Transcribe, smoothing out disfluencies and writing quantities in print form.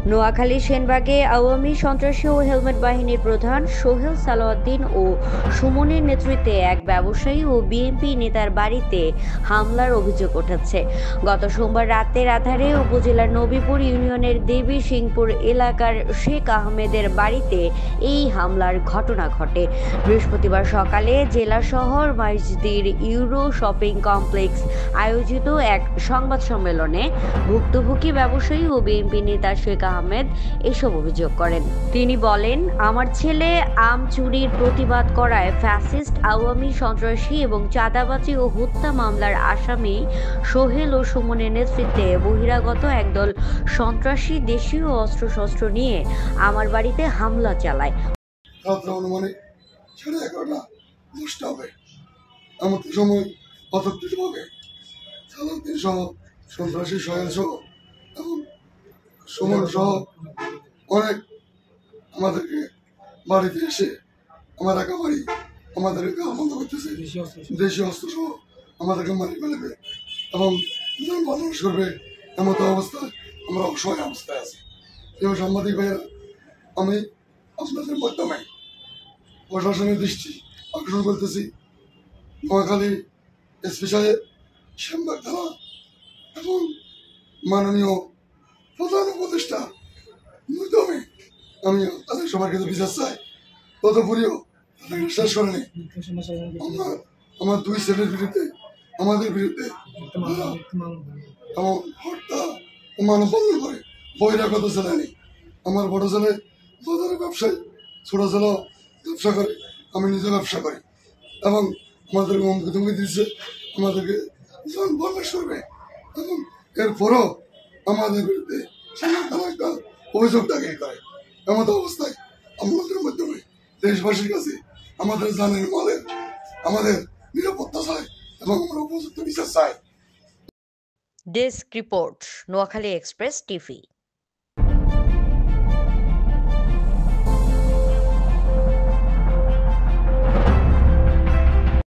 নোয়াখালী সেনবাগে আওয়ামী সন্ত্রাসী ও হেলমেট বাহিনীর প্রধান সোহেল সালাউদ্দিন ও সুমনের নেতৃত্বে এক ব্যবসায়ী ও বিএনপি নেতার বাড়িতে হামলার অভিযোগ উঠেছে। গত সোমবার রাতের আধারে উপজেলার নবীপুর ইউনিয়নের দেবী সিংপুর এলাকার শেখ আহমেদের বাড়িতে এই হামলার ঘটনা ঘটে। বৃহস্পতিবার সকালে জেলা শহর মাইজদির ইউরো শপিং কমপ্লেক্স আয়োজিত এক সংবাদ সম্মেলনে ভুক্তভোগী ব্যবসায়ী ও বিএনপি নেতা শেখ আহমেদ এসব অভিযোগ করেন। তিনি বলেন, আমার ছেলে আম চুরির প্রতিবাদ করায় ফ্যাসিস্ট আওয়ামী সন্ত্রাসী এবং চাঁদাবাজি ও হত্যা মামলার আসামি সোহেল ও সুমনের নেতৃত্বে বহিরাগত একদল সন্ত্রাসী দেশীয় অস্ত্রশস্ত্র নিয়ে আমার বাড়িতে হামলা চালায়। অনুমানিক 11:30 হবে। এমন সময় অতর্কিতভাবে সালাউদ্দিন সহ সন্ত্রাসী সোহেল সহ এবং সুমন সহ অনেক আমাদেরকে বাড়িতে এসে আমার একা বাড়ি আমাদেরকে গাল বন্ধ করতেছে, দেশীয় অস্ত্র সহ আমাদেরকে মারি ফেলবে এবং বদমাশ করবে। এমতো অবস্থায় আমরা অসহায় অবস্থায় আছি। এবং সাংবাদিক ভাইয়েরা, আমি আপনাদের মাধ্যমে প্রশাসনের দৃষ্টি আকর্ষণ করতেছি। নোয়াখালী এসপি সাহেব, শ্যামবাগ থানা এবং মাননীয় প্রধান উপদেষ্টা মাধ্যমে আমি তাদের সবার কাছে বিচার চাই। তদুপরিও তাদেরকে শেষ করেনি আমার দুই ছেলের বিরুদ্ধে, আমাদের বিরুদ্ধে এমন হত্যা ও মানব বন্ধন করে বহিরাগত ছেলে নেই। আমার বড় ছেলে বাজারে ব্যবসায়ী, ছোট ছেলে ব্যবসা করে, আমি নিজে ব্যবসা করি এবং আমাদেরকে হুমকি ধুমকি দিচ্ছে, আমাদেরকে বদমাশ করবে এবং এরপরও আমাদের বিরুদ্ধে একটা অভিযোগ দাখিল করে। এমত অবস্থায় আমাদের মাধ্যমে দেশবাসীর কাছে আমাদের জানের মালের আমাদের নিরাপত্তা চাই এবং আমরা উপযুক্ত বিচার চাই। Desk report, Noakhali express TV.